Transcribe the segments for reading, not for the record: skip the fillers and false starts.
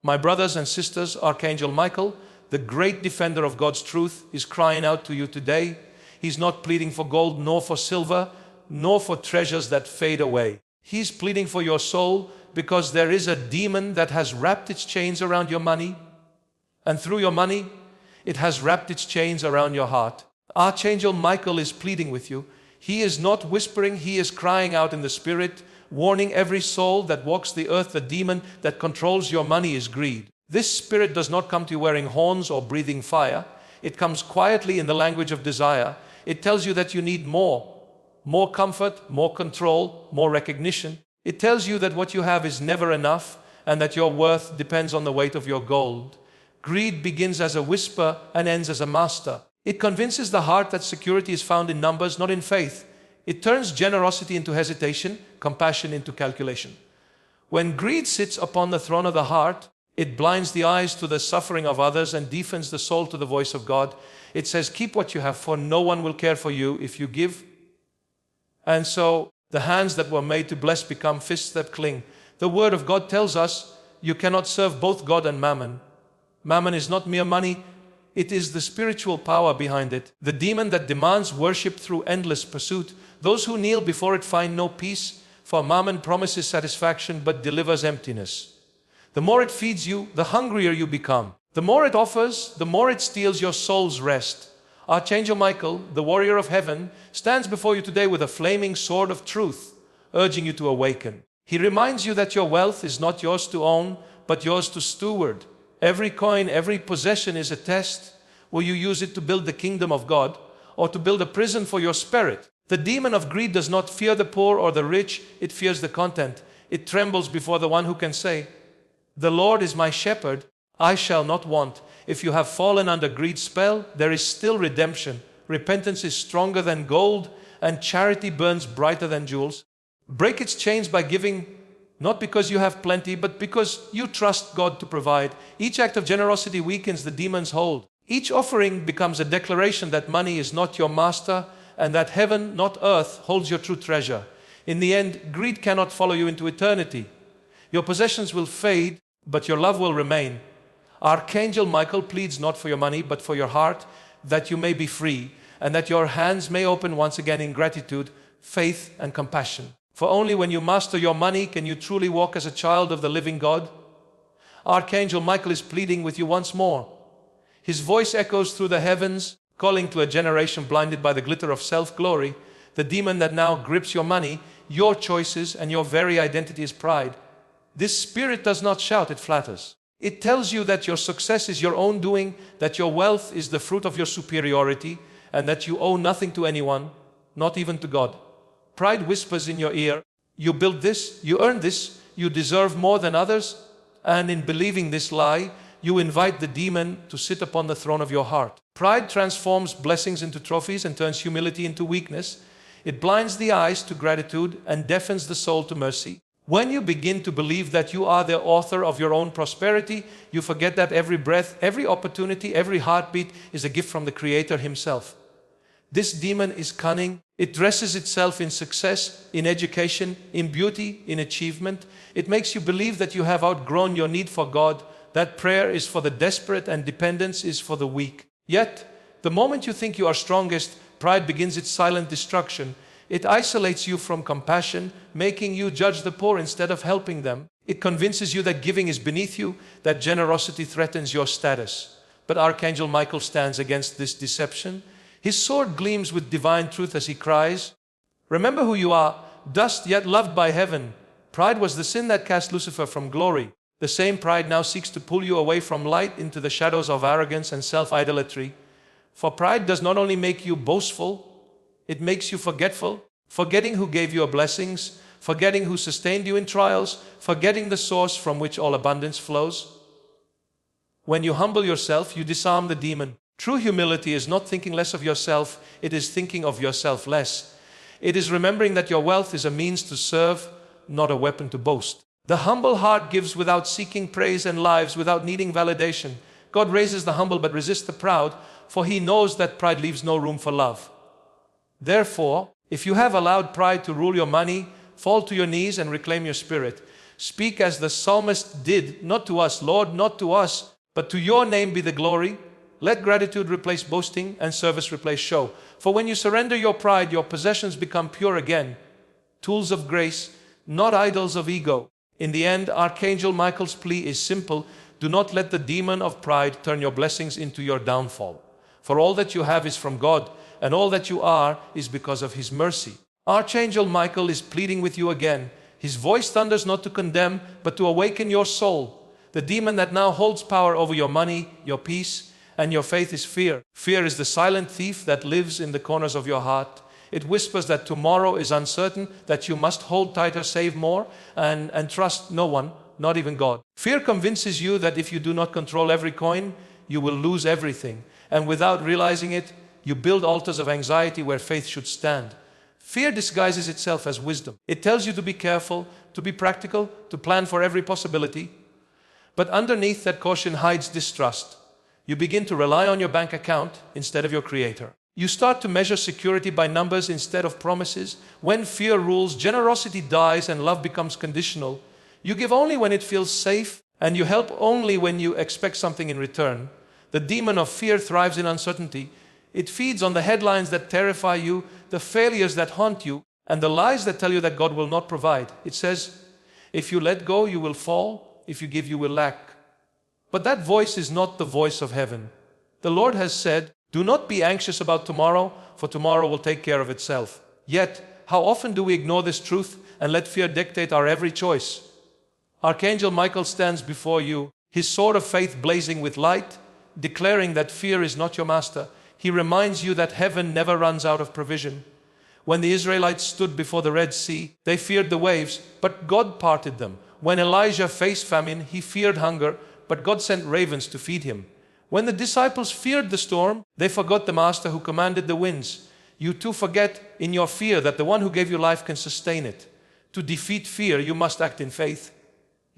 My brothers and sisters, Archangel Michael, the great defender of God's truth, is crying out to you today. He's not pleading for gold, nor for silver, nor for treasures that fade away. He's pleading for your soul, because there is a demon that has wrapped its chains around your money, and through your money, it has wrapped its chains around your heart. Archangel Michael is pleading with you. He is not whispering, he is crying out in the spirit, warning every soul that walks the earth. The demon that controls your money is greed. This spirit does not come to you wearing horns or breathing fire. It comes quietly in the language of desire. It tells you that you need more comfort, more control, more recognition. It tells you that what you have is never enough and that your worth depends on the weight of your gold. Greed begins as a whisper and ends as a master. It convinces the heart that security is found in numbers, not in faith. It turns generosity into hesitation, compassion into calculation. When greed sits upon the throne of the heart, it blinds the eyes to the suffering of others and deafens the soul to the voice of God. It says, keep what you have, for no one will care for you if you give. And so the hands that were made to bless become fists that cling. The word of God tells us you cannot serve both God and mammon. Mammon is not mere money. It is the spiritual power behind it. The demon that demands worship through endless pursuit. Those who kneel before it find no peace, for mammon promises satisfaction but delivers emptiness. The more it feeds you, the hungrier you become. The more it offers, the more it steals your soul's rest. Archangel Michael, the warrior of heaven, stands before you today with a flaming sword of truth, urging you to awaken. He reminds you that your wealth is not yours to own, but yours to steward. Every coin, every possession is a test. Will you use it to build the kingdom of God or to build a prison for your spirit? The demon of greed does not fear the poor or the rich. It fears the content. It trembles before the one who can say, "The Lord is my shepherd, I shall not want." If you have fallen under greed's spell, there is still redemption. Repentance is stronger than gold, and charity burns brighter than jewels. Break its chains by giving, not because you have plenty, but because you trust God to provide. Each act of generosity weakens the demon's hold. Each offering becomes a declaration that money is not your master and that heaven, not earth, holds your true treasure. In the end, greed cannot follow you into eternity. Your possessions will fade, but your love will remain. Archangel Michael pleads not for your money, but for your heart, that you may be free and that your hands may open once again in gratitude, faith, and compassion. For only when you master your money can you truly walk as a child of the living God. Archangel Michael is pleading with you once more. His voice echoes through the heavens, calling to a generation blinded by the glitter of self-glory. The demon that now grips your money, your choices, and your very identity is pride. This spirit does not shout, it flatters. It tells you that your success is your own doing, that your wealth is the fruit of your superiority, and that you owe nothing to anyone, not even to God. Pride whispers in your ear, you built this, you earned this, you deserve more than others. And in believing this lie, you invite the demon to sit upon the throne of your heart. Pride transforms blessings into trophies and turns humility into weakness. It blinds the eyes to gratitude and deafens the soul to mercy. When you begin to believe that you are the author of your own prosperity, you forget that every breath, every opportunity, every heartbeat is a gift from the Creator Himself. This demon is cunning. It dresses itself in success, in education, in beauty, in achievement. It makes you believe that you have outgrown your need for God, that prayer is for the desperate and dependence is for the weak. Yet, the moment you think you are strongest, pride begins its silent destruction. It isolates you from compassion, making you judge the poor instead of helping them. It convinces you that giving is beneath you, that generosity threatens your status. But Archangel Michael stands against this deception. His sword gleams with divine truth as he cries, "Remember who you are, dust yet loved by heaven." Pride was the sin that cast Lucifer from glory. The same pride now seeks to pull you away from light into the shadows of arrogance and self-idolatry. For pride does not only make you boastful, it makes you forgetful, forgetting who gave you your blessings, forgetting who sustained you in trials, forgetting the source from which all abundance flows. When you humble yourself, you disarm the demon. True humility is not thinking less of yourself, it is thinking of yourself less. It is remembering that your wealth is a means to serve, not a weapon to boast. The humble heart gives without seeking praise and lives without needing validation. God raises the humble but resists the proud, for He knows that pride leaves no room for love. Therefore, if you have allowed pride to rule your money, fall to your knees and reclaim your spirit. Speak as the psalmist did, not to us, Lord, not to us, but to your name be the glory. Let gratitude replace boasting and service replace show. For when you surrender your pride, your possessions become pure again, tools of grace, not idols of ego. In the end, Archangel Michael's plea is simple. Do not let the demon of pride turn your blessings into your downfall. For all that you have is from God, and all that you are is because of His mercy. Archangel Michael is pleading with you again. His voice thunders not to condemn, but to awaken your soul. The demon that now holds power over your money, your peace, and your faith is fear. Fear is the silent thief that lives in the corners of your heart. It whispers that tomorrow is uncertain, that you must hold tighter, save more, and trust no one, not even God. Fear convinces you that if you do not control every coin, you will lose everything. And without realizing it, you build altars of anxiety where faith should stand. Fear disguises itself as wisdom. It tells you to be careful, to be practical, to plan for every possibility. But underneath that caution hides distrust. You begin to rely on your bank account instead of your Creator. You start to measure security by numbers instead of promises. When fear rules, generosity dies and love becomes conditional. You give only when it feels safe, and you help only when you expect something in return. The demon of fear thrives in uncertainty. It feeds on the headlines that terrify you, the failures that haunt you, and the lies that tell you that God will not provide. It says, if you let go, you will fall. If you give, you will lack. But that voice is not the voice of heaven. The Lord has said, do not be anxious about tomorrow, for tomorrow will take care of itself. Yet, how often do we ignore this truth and let fear dictate our every choice? Archangel Michael stands before you, his sword of faith blazing with light, declaring that fear is not your master. He reminds you that heaven never runs out of provision. When the Israelites stood before the Red Sea, they feared the waves, but God parted them. When Elijah faced famine, he feared hunger, but God sent ravens to feed him. When the disciples feared the storm, they forgot the Master who commanded the winds. You too forget in your fear that the one who gave you life can sustain it. To defeat fear, you must act in faith.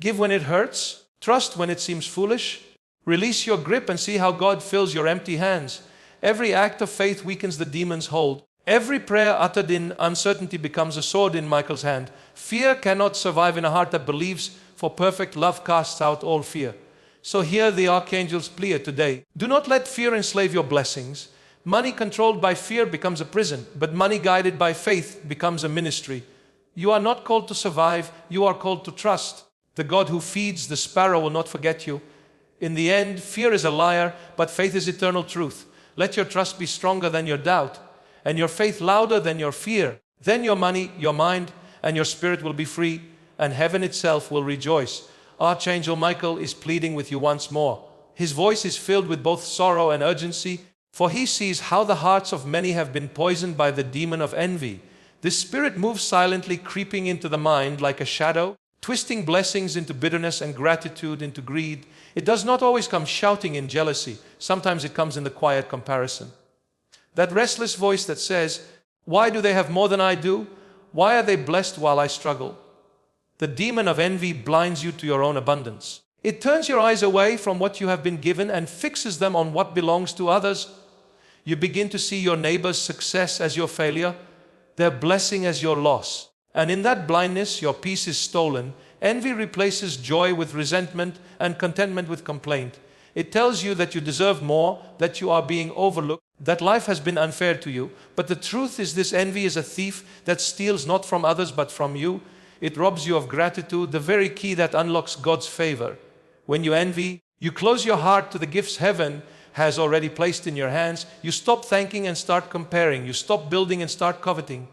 Give when it hurts. Trust when it seems foolish. Release your grip and see how God fills your empty hands. Every act of faith weakens the demon's hold. Every prayer uttered in uncertainty becomes a sword in Michael's hand. Fear cannot survive in a heart that believes, for perfect love casts out all fear. So hear the Archangel's plea today. Do not let fear enslave your blessings. Money controlled by fear becomes a prison, but money guided by faith becomes a ministry. You are not called to survive, you are called to trust. The God who feeds the sparrow will not forget you. In the end, fear is a liar, but faith is eternal truth. Let your trust be stronger than your doubt, and your faith louder than your fear. Then your money, your mind, and your spirit will be free, and heaven itself will rejoice. Archangel Michael is pleading with you once more. His voice is filled with both sorrow and urgency, for he sees how the hearts of many have been poisoned by the demon of envy. This spirit moves silently, creeping into the mind like a shadow, twisting blessings into bitterness and gratitude into greed. It does not always come shouting in jealousy. Sometimes it comes in the quiet comparison. That restless voice that says, why do they have more than I do? Why are they blessed while I struggle? The demon of envy blinds you to your own abundance. It turns your eyes away from what you have been given and fixes them on what belongs to others. You begin to see your neighbor's success as your failure, their blessing as your loss. And in that blindness, your peace is stolen. Envy replaces joy with resentment and contentment with complaint. It tells you that you deserve more, that you are being overlooked, that life has been unfair to you. But the truth is, this envy is a thief that steals not from others but from you. It robs you of gratitude, the very key that unlocks God's favor. When you envy, you close your heart to the gifts heaven has already placed in your hands. You stop thanking and start comparing. You stop building and start coveting.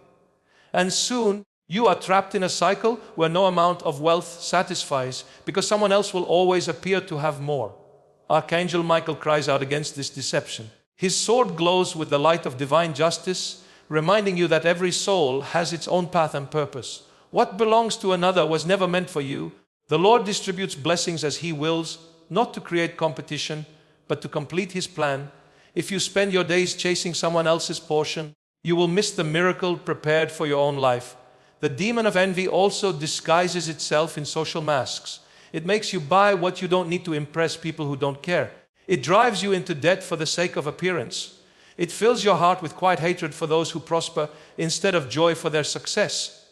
And soon, you are trapped in a cycle where no amount of wealth satisfies, because someone else will always appear to have more. Archangel Michael cries out against this deception. His sword glows with the light of divine justice, reminding you that every soul has its own path and purpose. What belongs to another was never meant for you. The Lord distributes blessings as He wills, not to create competition, but to complete His plan. If you spend your days chasing someone else's portion, you will miss the miracle prepared for your own life. The demon of envy also disguises itself in social masks. It makes you buy what you don't need to impress people who don't care. It drives you into debt for the sake of appearance. It fills your heart with quiet hatred for those who prosper instead of joy for their success.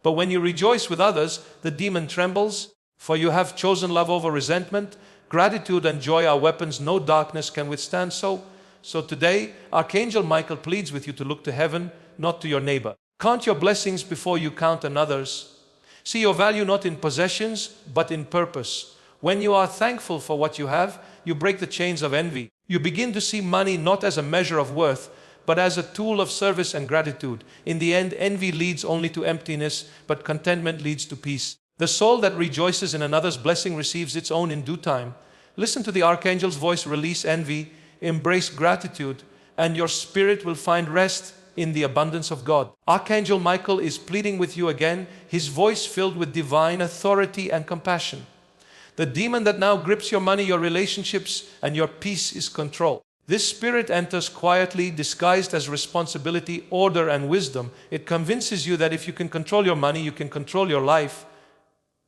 But when you rejoice with others, the demon trembles, for you have chosen love over resentment. Gratitude and joy are weapons no darkness can withstand. So today, Archangel Michael pleads with you to look to heaven, not to your neighbor. Count your blessings before you count another's. See your value not in possessions, but in purpose. When you are thankful for what you have, you break the chains of envy. You begin to see money not as a measure of worth, but as a tool of service and gratitude. In the end, envy leads only to emptiness, but contentment leads to peace. The soul that rejoices in another's blessing receives its own in due time. Listen to the Archangel's voice, release envy, embrace gratitude, and your spirit will find rest in the abundance of God. Archangel Michael is pleading with you again, his voice filled with divine authority and compassion. The demon that now grips your money, your relationships, and your peace is control. This spirit enters quietly, disguised as responsibility, order, and wisdom. It convinces you that if you can control your money, you can control your life.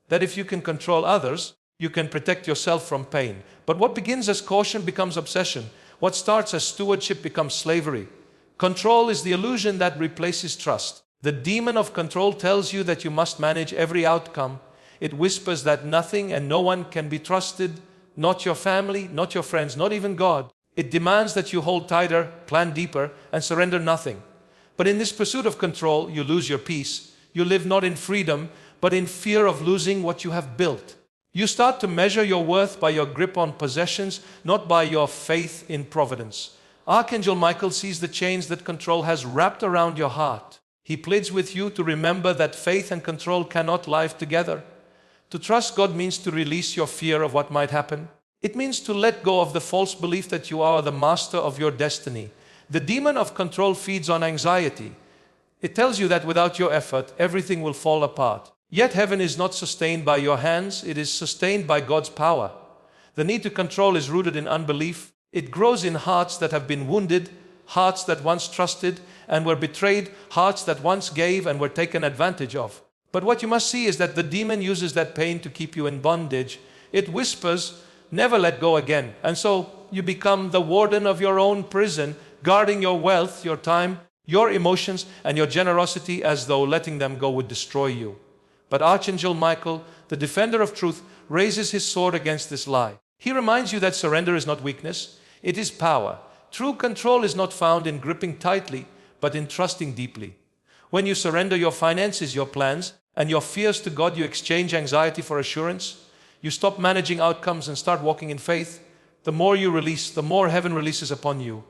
That if you can control others, you can protect yourself from pain. But what begins as caution becomes obsession. What starts as stewardship becomes slavery. Control is the illusion that replaces trust. The demon of control tells you that you must manage every outcome. It whispers that nothing and no one can be trusted, not your family, not your friends, not even God. It demands that you hold tighter, plan deeper, and surrender nothing. But in this pursuit of control, you lose your peace. You live not in freedom, but in fear of losing what you have built. You start to measure your worth by your grip on possessions, not by your faith in providence. Archangel Michael sees the chains that control has wrapped around your heart. He pleads with you to remember that faith and control cannot live together. To trust God means to release your fear of what might happen. It means to let go of the false belief that you are the master of your destiny. The demon of control feeds on anxiety. It tells you that without your effort, everything will fall apart. Yet heaven is not sustained by your hands, it is sustained by God's power. The need to control is rooted in unbelief. It grows in hearts that have been wounded, hearts that once trusted and were betrayed, hearts that once gave and were taken advantage of. But what you must see is that the demon uses that pain to keep you in bondage. It whispers, never let go again. And so you become the warden of your own prison, guarding your wealth, your time, your emotions, and your generosity as though letting them go would destroy you. But Archangel Michael, the defender of truth, raises his sword against this lie. He reminds you that surrender is not weakness, it is power. True control is not found in gripping tightly, but in trusting deeply. When you surrender your finances, your plans, and your fears to God, you exchange anxiety for assurance. You stop managing outcomes and start walking in faith. The more you release, the more heaven releases upon you.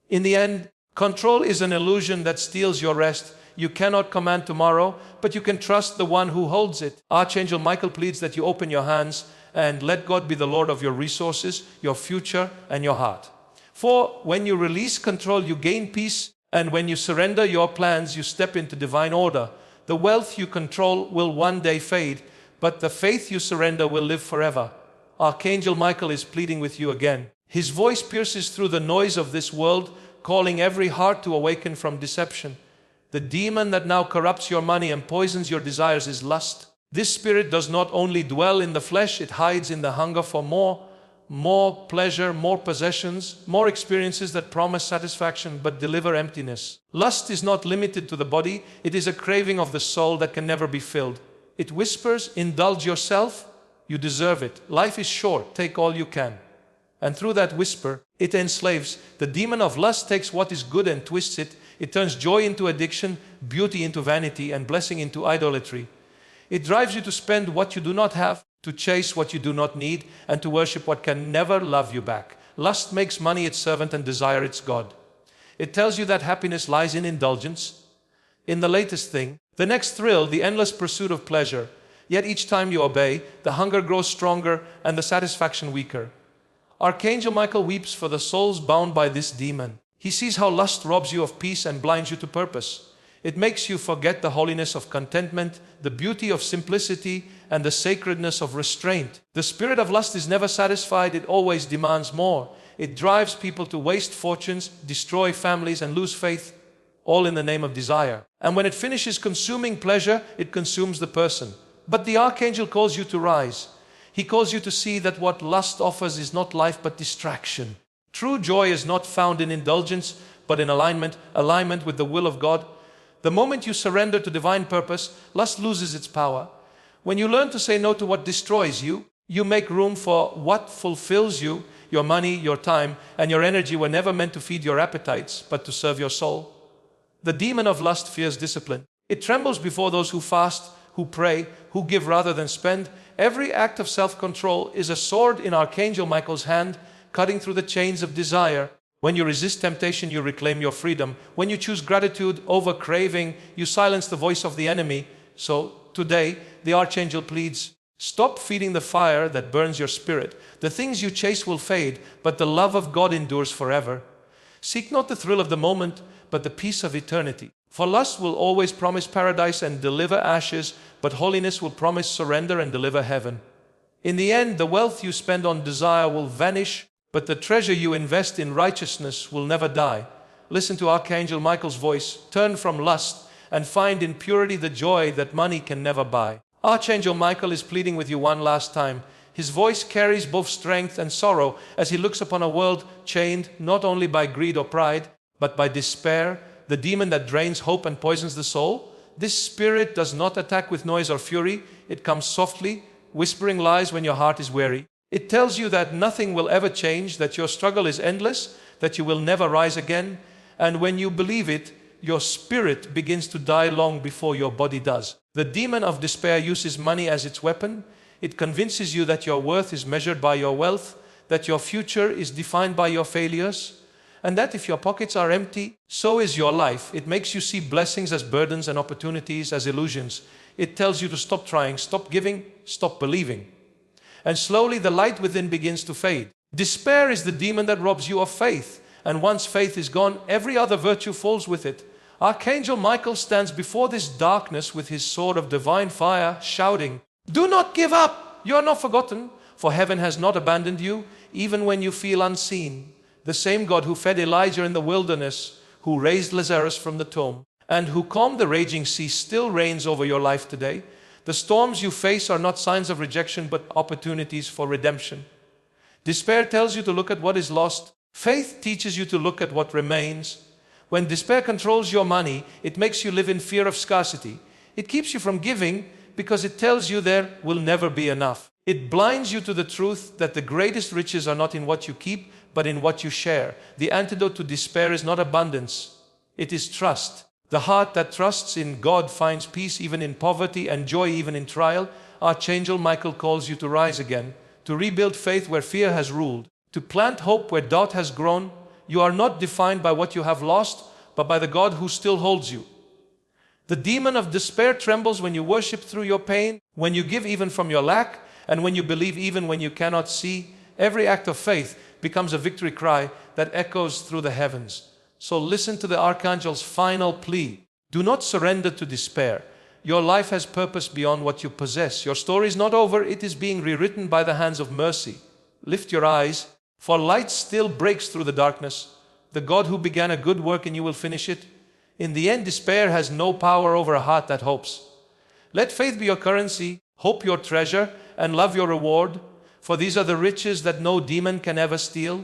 In the end, control is an illusion that steals your rest. You cannot command tomorrow, but you can trust the one who holds it. Archangel Michael pleads that you open your hands and let God be the Lord of your resources, your future, and your heart. For when you release control, you gain peace, and when you surrender your plans, you step into divine order. The wealth you control will one day fade, but the faith you surrender will live forever. Archangel Michael is pleading with you again. His voice pierces through the noise of this world, calling every heart to awaken from deception. The demon that now corrupts your money and poisons your desires is lust. This spirit does not only dwell in the flesh, it hides in the hunger for more pleasure, more possessions, more experiences that promise satisfaction but deliver emptiness. Lust is not limited to the body, it is a craving of the soul that can never be filled. It whispers, indulge yourself, you deserve it. Life is short, take all you can. And through that whisper, it enslaves. The demon of lust takes what is good and twists it. It turns joy into addiction, beauty into vanity, and blessing into idolatry. It drives you to spend what you do not have, to chase what you do not need, and to worship what can never love you back. Lust makes money its servant and desire its God. It tells you that happiness lies in indulgence, in the latest thing, the next thrill, the endless pursuit of pleasure. Yet each time you obey, the hunger grows stronger and the satisfaction weaker. Archangel Michael weeps for the souls bound by this demon. He sees how lust robs you of peace and blinds you to purpose. It makes you forget the holiness of contentment, the beauty of simplicity, and the sacredness of restraint. The spirit of lust is never satisfied, it always demands more. It drives people to waste fortunes, destroy families, and lose faith, all in the name of desire. And when it finishes consuming pleasure, it consumes the person. But the archangel calls you to rise. He calls you to see that what lust offers is not life but distraction. True joy is not found in indulgence, but in alignment with the will of God. The moment you surrender to divine purpose, lust loses its power. When you learn to say no to what destroys you, you make room for what fulfills you. Your money, your time, and your energy were never meant to feed your appetites, but to serve your soul. The demon of lust fears discipline. It trembles before those who fast, who pray, who give rather than spend. Every act of self-control is a sword in Archangel Michael's hand, cutting through the chains of desire. When you resist temptation, you reclaim your freedom. When you choose gratitude over craving, you silence the voice of the enemy. So today, the Archangel pleads, stop feeding the fire that burns your spirit. The things you chase will fade, but the love of God endures forever. Seek not the thrill of the moment, but the peace of eternity. For lust will always promise paradise and deliver ashes, but holiness will promise surrender and deliver heaven. In the end, the wealth you spend on desire will vanish, but the treasure you invest in righteousness will never die. Listen to Archangel Michael's voice. Turn from lust and find in purity the joy that money can never buy. Archangel Michael is pleading with you one last time. His voice carries both strength and sorrow as he looks upon a world chained not only by greed or pride, but by despair, the demon that drains hope and poisons the soul. This spirit does not attack with noise or fury. It comes softly, whispering lies when your heart is weary. It tells you that nothing will ever change, that your struggle is endless, that you will never rise again. And when you believe it, your spirit begins to die long before your body does. The demon of despair uses money as its weapon. It convinces you that your worth is measured by your wealth, that your future is defined by your failures, and that if your pockets are empty, so is your life. It makes you see blessings as burdens and opportunities as illusions. It tells you to stop trying, stop giving, stop believing. And slowly the light within begins to fade. Despair is the demon that robs you of faith, and once faith is gone, every other virtue falls with it. Archangel Michael stands before this darkness with his sword of divine fire, shouting, do not give up! You are not forgotten, for heaven has not abandoned you, even when you feel unseen. The same God who fed Elijah in the wilderness, who raised Lazarus from the tomb, and who calmed the raging sea still reigns over your life today. The storms you face are not signs of rejection, but opportunities for redemption. Despair tells you to look at what is lost. Faith teaches you to look at what remains. When despair controls your money, it makes you live in fear of scarcity. It keeps you from giving because it tells you there will never be enough. It blinds you to the truth that the greatest riches are not in what you keep, but in what you share. The antidote to despair is not abundance, it is trust. The heart that trusts in God finds peace even in poverty and joy even in trial. Archangel Michael calls you to rise again, to rebuild faith where fear has ruled, to plant hope where doubt has grown. You are not defined by what you have lost, but by the God who still holds you. The demon of despair trembles when you worship through your pain, when you give even from your lack, and when you believe even when you cannot see. Every act of faith becomes a victory cry that echoes through the heavens. So listen to the Archangel's final plea. Do not surrender to despair. Your life has purpose beyond what you possess. Your story is not over, it is being rewritten by the hands of mercy. Lift your eyes, for light still breaks through the darkness. The God who began a good work in you will finish it. In the end, despair has no power over a heart that hopes. Let faith be your currency, hope your treasure, and love your reward. For these are the riches that no demon can ever steal.